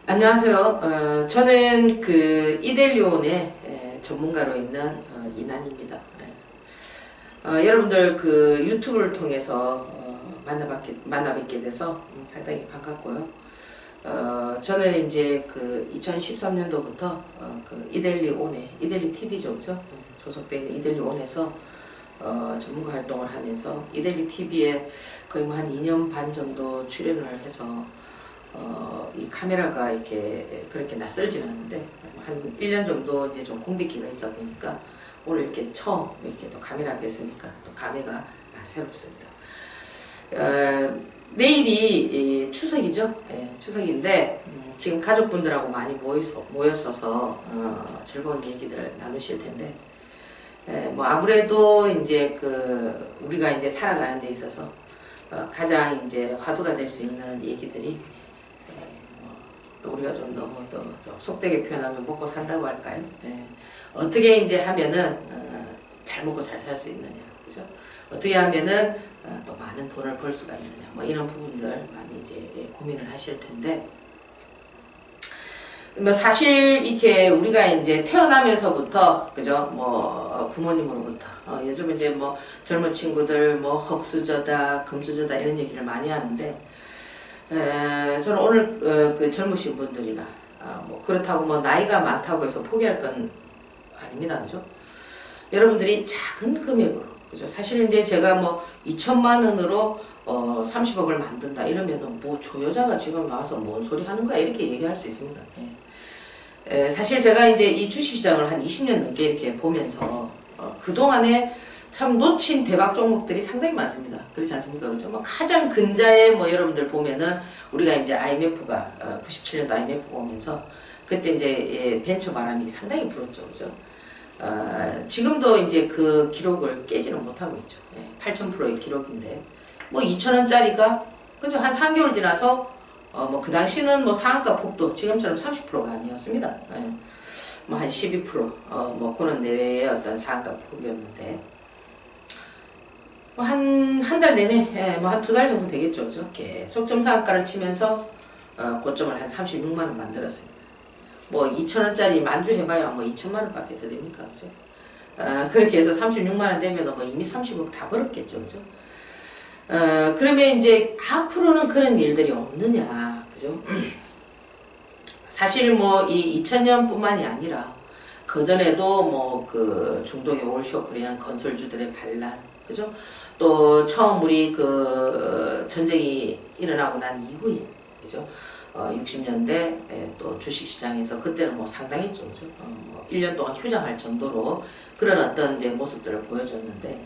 안녕하세요. 저는 그 이델리온의 전문가로 있는 이난입니다. 여러분들 그 유튜브를 통해서 만나뵙게 돼서 상당히 반갑고요. 저는 이제 그 2013년도부터 그 이델리 TV죠, 그죠? 소속되어 있는 이델리온에서 전문가 활동을 하면서 이델리 TV에 거의 뭐 한 2년 반 정도 출연을 해서 이 카메라가 이렇게 그렇게 낯설진 않은데 한 1년 정도 이제 좀 공백기가 있다 보니까 오늘 이렇게 처음 이렇게 또 카메라 앞에 서니까 또 감회가 새롭습니다. 내일이 추석이죠. 추석인데 지금 가족분들하고 많이 모였어서 즐거운 얘기들 나누실 텐데 뭐 아무래도 이제 그 우리가 이제 살아가는 데 있어서 가장 이제 화두가 될 수 있는 얘기들이 또 우리가 좀 너무 또 좀 속되게 표현하면 먹고 산다고 할까요? 어떻게 이제 하면은 잘 먹고 잘 살 수 있느냐, 그죠? 어떻게 하면은 또 많은 돈을 벌 수가 있느냐, 뭐 이런 부분들 많이 이제 고민을 하실 텐데, 뭐 사실 이렇게 우리가 이제 태어나면서부터 그죠, 뭐 부모님으로부터 요즘 이제 뭐 젊은 친구들 뭐 흙수저다 금수저다 이런 얘기를 많이 하는데. 저는 오늘 그 젊으신 분들이나 뭐 그렇다고 뭐 나이가 많다고 해서 포기할 건 아닙니다, 그죠? 여러분들이 작은 금액으로, 그죠? 사실 이제 제가 뭐 2천만 원으로 30억을 만든다 이러면은 뭐 조 여자가 지금 나와서 뭔 소리 하는 거야 이렇게 얘기할 수 있습니다. 사실 제가 이제 이 주식시장을 한 20년 넘게 이렇게 보면서 그 동안에 참 놓친 대박 종목들이 상당히 많습니다. 그렇지 않습니까? 그죠? 뭐 가장 근자에 뭐 여러분들 보면은 우리가 이제 IMF가 97년도 IMF가 오면서 그때 이제 벤처 바람이 상당히 불었죠. 그죠? 지금도 이제 그 기록을 깨지는 못하고 있죠. 8,000%의 기록인데 뭐 2,000원짜리가 그죠? 한 3개월 지나서 뭐 그 당시는 뭐 상한가 폭도 지금처럼 30%가 아니었습니다. 뭐 한 12% 뭐 그런 내외의 어떤 상한가 폭이었는데 한 달 내내, 뭐 한 2달 정도 되겠죠. 그죠? 계속 점상한가를 치면서, 고점을 한 36만원 만들었습니다. 뭐 2,000원짜리 만주 해봐야 뭐 2천만원 밖에 더 됩니까? 그죠? 그렇게 해서 36만원 되면 뭐 이미 30억 다 벌었겠죠. 그죠? 그러면 이제 앞으로는 그런 일들이 없느냐. 그죠? 사실 뭐 이 2000년 뿐만이 아니라, 그전에도 뭐 그 중동의 올쇼 코리안 건설주들의 반란, 그죠? 또 처음 우리 그 전쟁이 일어나고 난 이후에, 그죠? 60년대 또 주식시장에서 그때는 뭐 상당했죠, 그죠? 뭐 1년 동안 휴장할 정도로 그런 어떤 이제 모습들을 보여줬는데,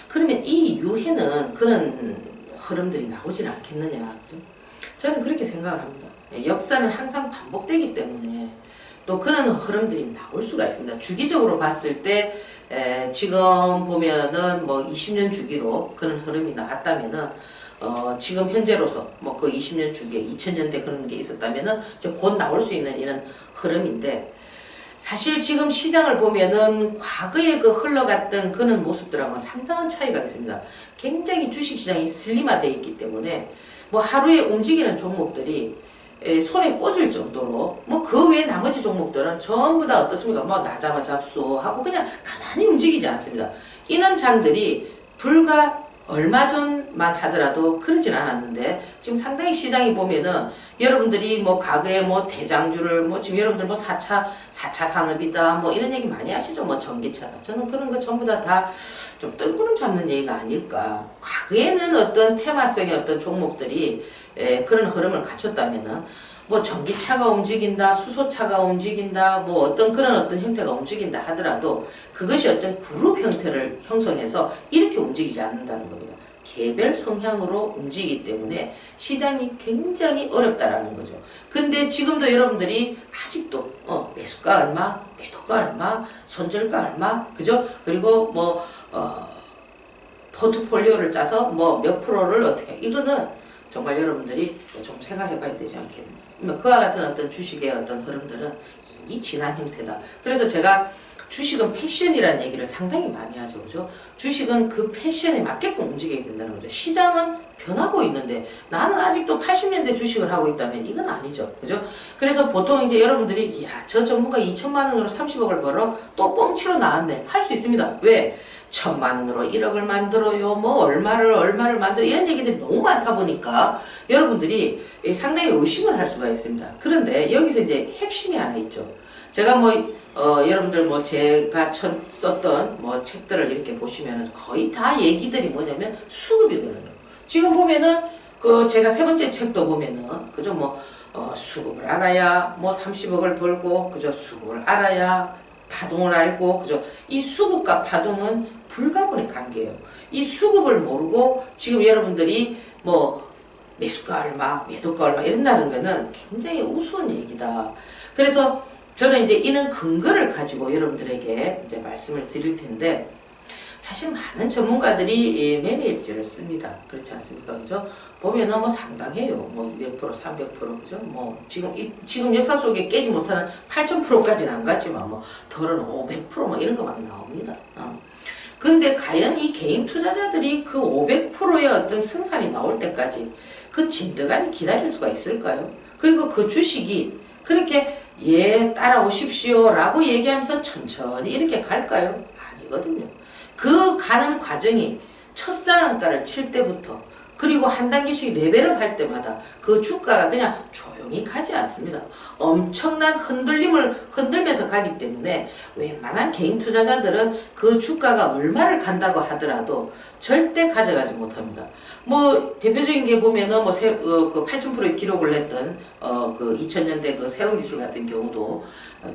그러면 이 이후에는 그런 흐름들이 나오질 않겠느냐, 그죠? 저는 그렇게 생각을 합니다. 역사는 항상 반복되기 때문에 또 그런 흐름들이 나올 수가 있습니다. 주기적으로 봤을 때 지금 보면은 뭐 20년 주기로 그런 흐름이 나왔다면은 지금 현재로서 뭐 그 20년 주기에 2000년대 그런 게 있었다면은 이제 곧 나올 수 있는 이런 흐름인데, 사실 지금 시장을 보면은 과거에 그 흘러갔던 그런 모습들하고 상당한 차이가 있습니다. 굉장히 주식시장이 슬림화되어 있기 때문에 뭐 하루에 움직이는 종목들이 손에 꽂을 정도로 뭐 그 외에 나머지 종목들은 전부 다 어떻습니까? 뭐 나잡아 잡수하고 그냥 가만히 움직이지 않습니다. 이런 장들이 불과 얼마 전만 하더라도 그러진 않았는데, 지금 상당히 시장이 보면은 여러분들이 뭐 과거에 뭐 대장주를 뭐 지금 여러분들 뭐 4차 산업이다 뭐 이런 얘기 많이 하시죠. 뭐 전기차다. 저는 그런 거 전부 다 좀 뜬구름 잡는 얘기가 아닐까. 과거에는 어떤 테마성의 어떤 종목들이 그런 흐름을 갖췄다면은 뭐 전기차가 움직인다, 수소차가 움직인다, 뭐 어떤 그런 어떤 형태가 움직인다 하더라도 그것이 어떤 그룹 형태를 형성해서 이렇게 움직이지 않는다는 겁니다. 개별 성향으로 움직이기 때문에 시장이 굉장히 어렵다라는 거죠. 근데 지금도 여러분들이 아직도 매수가 얼마, 매도가 얼마, 손절가 얼마, 그죠? 그리고 뭐 포트폴리오를 짜서 뭐 몇 프로를 어떻게, 이거는 정말 여러분들이 좀 생각해 봐야 되지 않겠느냐. 그와 같은 어떤 주식의 어떤 흐름들은 이미 지난 형태다. 그래서 제가 주식은 패션이라는 얘기를 상당히 많이 하죠. 그죠? 주식은 그 패션에 맞게끔 움직여야 된다는 거죠. 시장은 변하고 있는데 나는 아직도 80년대 주식을 하고 있다면 이건 아니죠. 그죠? 그래서 보통 이제 여러분들이 야, 저 전문가 2천만 원으로 30억을 벌어 또 뻥치로 나왔네. 할 수 있습니다. 왜? 1,000만 원으로 1억을 만들어요. 뭐 얼마를 만들어 이런 얘기들이 너무 많다 보니까 여러분들이 상당히 의심을 할 수가 있습니다. 그런데 여기서 이제 핵심이 하나 있죠. 제가 뭐 여러분들 뭐 제가 썼던 뭐 책들을 이렇게 보시면은 거의 다 얘기들이 뭐냐면 수급이거든요. 지금 보면은 그 제가 세 번째 책도 보면은 그죠 뭐 수급을 알아야 뭐 30억을 벌고 그죠 수급을 알아야 파동을 알고 그죠 이 수급과 파동은 불가분의 관계예요. 이 수급을 모르고 지금 여러분들이 뭐 매수가 얼마 매도가 얼마 이런다는 거는 굉장히 우스운 얘기다. 그래서 저는 이제 이런 근거를 가지고 여러분들에게 이제 말씀을 드릴 텐데 사실 많은 전문가들이 매매일지를 씁니다. 그렇지 않습니까? 그죠? 보면은 뭐 상당해요. 뭐 200%, 300%, 그죠? 뭐 지금 역사 속에 깨지 못하는 8000%까지는 안 갔지만 뭐 덜은 500%뭐 이런 거 막 나옵니다. 근데 과연 이 개인 투자자들이 그 500%의 어떤 승산이 나올 때까지 그 진드간이 기다릴 수가 있을까요? 그리고 그 주식이 그렇게 예 따라오십시오 라고 얘기하면서 천천히 이렇게 갈까요? 아니거든요. 그 가는 과정이 첫 상한가를 칠 때부터 그리고 한 단계씩 레벨업 할 때마다 그 주가가 그냥 조용히 가지 않습니다. 엄청난 흔들림을 흔들면서 가기 때문에 웬만한 개인 투자자들은 그 주가가 얼마를 간다고 하더라도 절대 가져가지 못합니다. 뭐 대표적인 게 보면은 뭐 그 8000%의 기록을 냈던 그 2000년대 그 새로운 기술 같은 경우도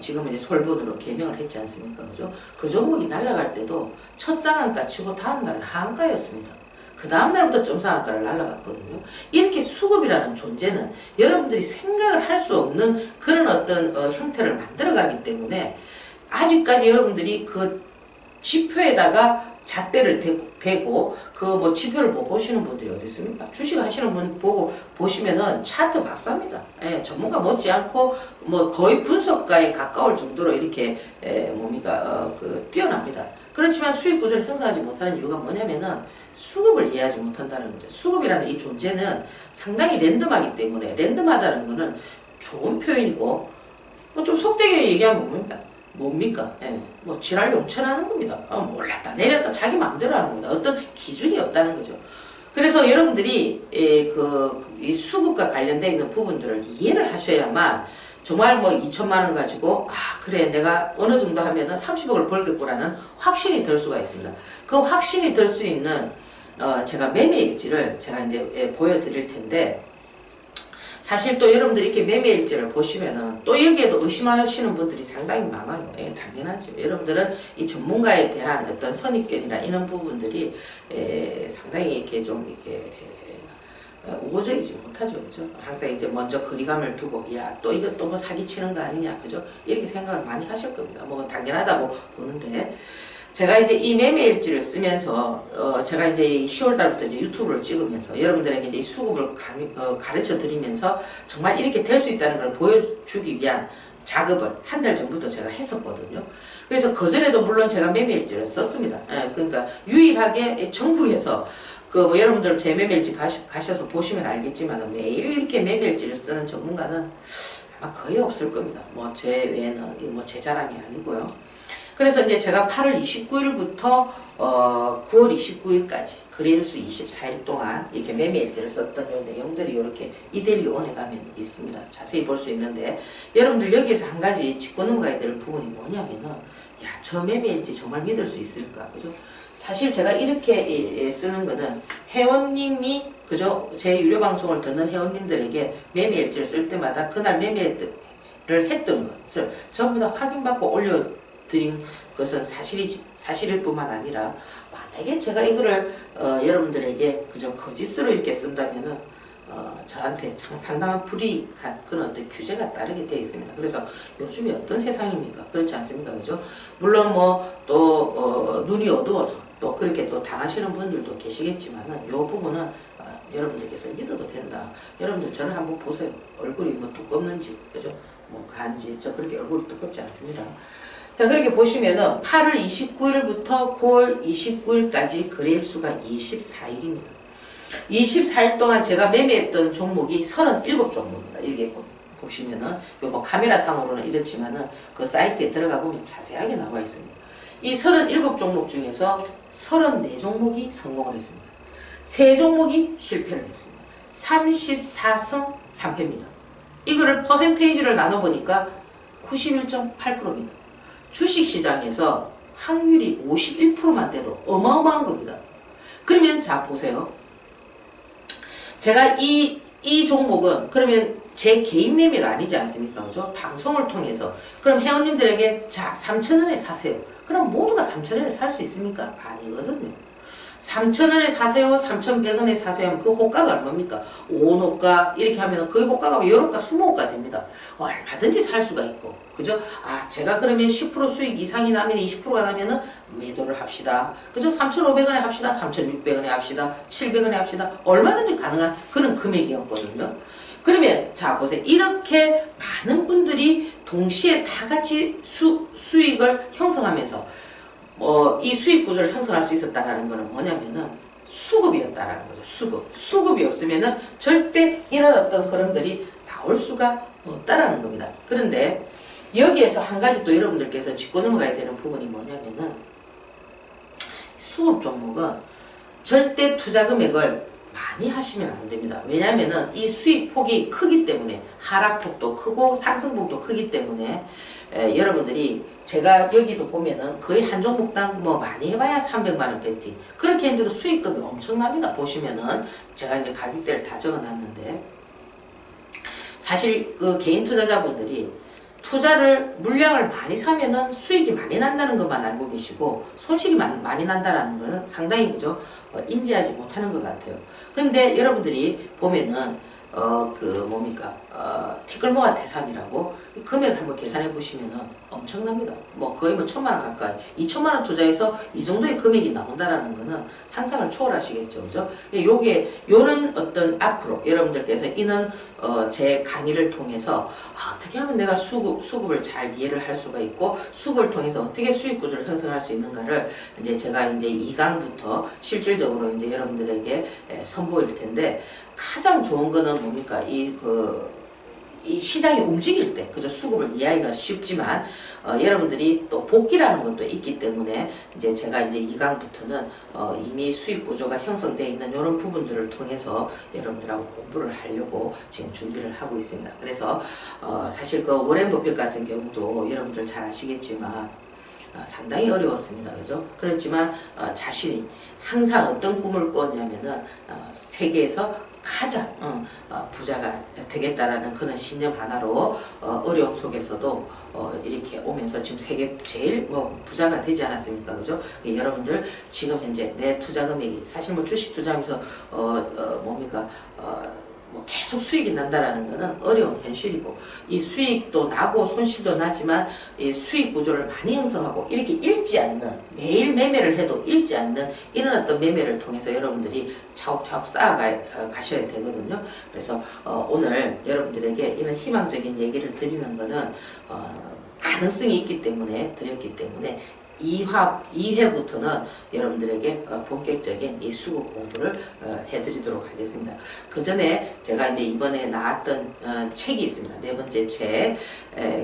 지금 이제 솔본으로 개명을 했지 않습니까? 그죠? 그 종목이 날아갈 때도 첫 상한가 치고 다음 날은 하한가였습니다. 그 다음날부터 점상한가를 날아갔거든요. 이렇게 수급이라는 존재는 여러분들이 생각을 할 수 없는 그런 어떤 형태를 만들어가기 때문에 아직까지 여러분들이 그 지표에다가 잣대를 대고 그 뭐 지표를 못 보시는 분들이 어디 있습니까? 주식 하시는 분 보고 보시면은 차트 박사입니다. 예, 전문가 못지않고 뭐 거의 분석가에 가까울 정도로 이렇게 뭡니까 그 뛰어납니다. 그렇지만 수익 구조를 형성하지 못하는 이유가 뭐냐면은 수급을 이해하지 못한다는 거죠. 수급이라는 이 존재는 상당히 랜덤하기 때문에 랜덤하다는 거는 좋은 표현이고 뭐 좀 속되게 얘기하면 뭡니까? 예, 뭐 지랄 용천하는 겁니다. 몰랐다 내렸다 자기 마음대로 하는 겁니다. 어떤 기준이 없다는 거죠. 그래서 여러분들이 이 수급과 관련되어 있는 부분들을 이해를 하셔야만 정말 뭐 2천만 원 가지고 그래 내가 어느 정도 하면은 30억을 벌겠구라는 확신이 들 수가 있습니다. 그 확신이 들 수 있는 제가 매매일지를 제가 이제 보여드릴 텐데 사실 또 여러분들이 이렇게 매매일지를 보시면은 또 여기에도 의심하시는 분들이 상당히 많아요. 예, 당연하죠. 여러분들은 이 전문가에 대한 어떤 선입견이나 이런 부분들이 상당히 이렇게 좀 이렇게 우호적이지 못하죠. 그죠? 항상 이제 먼저 거리감을 두고, 야, 또 이것도 뭐 사기치는 거 아니냐. 그죠? 이렇게 생각을 많이 하실 겁니다. 뭐 당연하다고 보는데, 제가 이제 이 매매일지를 쓰면서, 제가 이제 10월달부터 이제 유튜브를 찍으면서 여러분들에게 이제 이 수급을 가르쳐 드리면서 정말 이렇게 될 수 있다는 걸 보여주기 위한 작업을 한 달 전부터 제가 했었거든요. 그래서 그전에도 물론 제가 매매일지를 썼습니다. 그러니까 유일하게 전국에서 뭐 여러분들 제 매매일지 가셔서 보시면 알겠지만 매일 이렇게 매매일지를 쓰는 전문가는 아마 거의 없을 겁니다. 뭐 제 외에는 뭐 제 자랑이 아니고요. 그래서 이제 제가 8월 29일부터 9월 29일까지 그레일수 24일 동안 이렇게 매매일지를 썼던 요 내용들이 이렇게 이데일리온에 가면 있습니다. 자세히 볼 수 있는데 여러분들 여기에서 한 가지 짚고 넘어가야 될 부분이 뭐냐면은 야, 저 매매일지 정말 믿을 수 있을까? 그죠? 사실 제가 이렇게 쓰는 거는 회원님이 그죠? 제 유료 방송을 듣는 회원님들에게 매매일지를 쓸 때마다 그날 매매를 했던 것을 전부 다 확인받고 올려드린 것은 사실일 뿐만 아니라 만약에 제가 이거를 여러분들에게 그저 거짓으로 이렇게 쓴다면은 저한테 상당한 불이익한 그런 어떤 규제가 따르게 되어 있습니다. 그래서 요즘에 어떤 세상입니까? 그렇지 않습니까? 그죠? 물론 뭐 또 눈이 어두워서 또 그렇게 또 당하시는 분들도 계시겠지만은 요 부분은 여러분들께서 믿어도 된다. 여러분들 저를 한번 보세요. 얼굴이 뭐 두껍는지 그죠? 뭐 간지 저 그렇게 얼굴이 두껍지 않습니다. 자, 그렇게 보시면은 8월 29일부터 9월 29일까지 거래일수가 24일입니다. 24일 동안 제가 매매했던 종목이 37종목입니다. 여기 보시면은, 뭐 카메라 상으로는 이렇지만은 그 사이트에 들어가 보면 자세하게 나와 있습니다. 이 37종목 중에서 34종목이 성공을 했습니다. 3종목이 실패를 했습니다. 34승 3패입니다. 이거를 퍼센테이지를 나눠보니까 91.8%입니다. 주식시장에서 확률이 51%만 돼도 어마어마한 겁니다. 그러면 자 보세요. 제가 이 종목은 그러면 제 개인 매매가 아니지 않습니까? 그죠? 방송을 통해서. 그럼 회원님들에게 자 3,000원에 사세요. 그럼 모두가 3,000원에 살 수 있습니까? 아니거든요. 3,000원에 사세요, 3,100원에 사세요 하면 그 호가가 얼마입니까? 5호가 이렇게 하면 그 호가가 10호가, 20호가 됩니다. 얼마든지 살 수가 있고, 그죠? 아, 제가 그러면 10% 수익 이상이 나면 20%가 나면은 매도를 합시다. 그죠? 3,500원에 합시다, 3,600원에 합시다, 700원에 합시다. 얼마든지 가능한 그런 금액이었거든요. 그러면 자 보세요. 이렇게 많은 분들이 동시에 다 같이 수익을 형성하면서 이 수익 구조를 형성할 수 있었다라는 것은 뭐냐면은 수급이었다라는 거죠. 수급이 없으면은 절대 이런 어떤 흐름들이 나올 수가 없다라는 겁니다. 그런데 여기에서 한 가지 또 여러분들께서 짚고 넘어가야 되는 부분이 뭐냐면은 수급 종목은 절대 투자 금액을 많이 하시면 안 됩니다. 왜냐하면은 이 수익 폭이 크기 때문에 하락폭도 크고 상승폭도 크기 때문에 여러분들이 제가 여기도 보면은 거의 한 종목당 뭐 많이 해봐야 300만원 배팅 그렇게 했는데도 수익금이 엄청납니다. 보시면은 제가 이제 가격대를 다 적어놨는데 사실 그 개인 투자자분들이 투자를 물량을 많이 사면은 수익이 많이 난다는 것만 알고 계시고 손실이 많이 난다는 것은 상당히 그죠 인지하지 못하는 것 같아요. 근데 여러분들이 보면은 티끌모아 태산이라고 금액을 한번 계산해 보시면은 엄청납니다. 뭐 거의 뭐 1,000만원 가까이 2,000만원 투자해서 이 정도의 금액이 나온다라는 거는 상상을 초월하시겠죠. 그죠? 요런 어떤 앞으로 여러분들께서 이는 제 강의를 통해서 어떻게 하면 내가 수급을 잘 이해를 할 수가 있고 수급을 통해서 어떻게 수익 구조를 형성할 수 있는가를 이제 제가 이제 2강부터 실질적으로 이제 여러분들에게 선보일 텐데 가장 좋은 거는 뭡니까? 이 시장이 움직일 때, 그죠? 수급을 이해하기가 쉽지만, 여러분들이 또 복귀라는 것도 있기 때문에, 이제 제가 이제 2강부터는, 이미 수익 구조가 형성되어 있는 이런 부분들을 통해서 여러분들하고 공부를 하려고 지금 준비를 하고 있습니다. 그래서, 사실 그 워렌 버핏 같은 경우도 여러분들 잘 아시겠지만, 상당히 어려웠습니다. 그죠? 그렇지만, 자신이 항상 어떤 꿈을 꿨냐면은, 세계에서 가장 부자가 되겠다라는 그런 신념 하나로 어려움 속에서도 이렇게 오면서 지금 세계 제일 부자가 되지 않았습니까? 그죠? 여러분들 지금 현재 내 투자 금액이 사실 뭐 주식 투자하면서 뭐 계속 수익이 난다라는 것은 어려운 현실이고 이 수익도 나고 손실도 나지만 이 수익 구조를 많이 형성하고 이렇게 잃지 않는 매일 매매를 해도 잃지 않는 이런 어떤 매매를 통해서 여러분들이 차곡차곡 쌓아가셔야 되거든요. 그래서 오늘 여러분들에게 이런 희망적인 얘기를 드리는 것은 가능성이 있기 때문에 드렸기 때문에 2회부터는 여러분들에게 본격적인 이 수급 공부를 해드리도록 하겠습니다. 그 전에 제가 이제 이번에 나왔던 책이 있습니다. 4번째 책,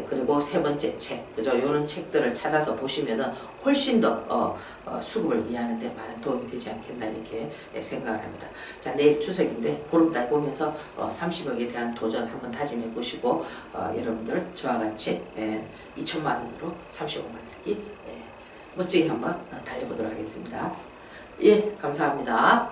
그리고 3번째 책, 그죠? 이런 책들을 찾아서 보시면은 훨씬 더 수급을 이해하는데 많은 도움이 되지 않겠나 이렇게 생각을 합니다. 자, 내일 추석인데 보름달 보면서 30억에 대한 도전 한번 다짐해 보시고 여러분들 저와 같이 2천만 원으로 35만 들기 멋지게 한번 달려보도록 하겠습니다. 예, 감사합니다.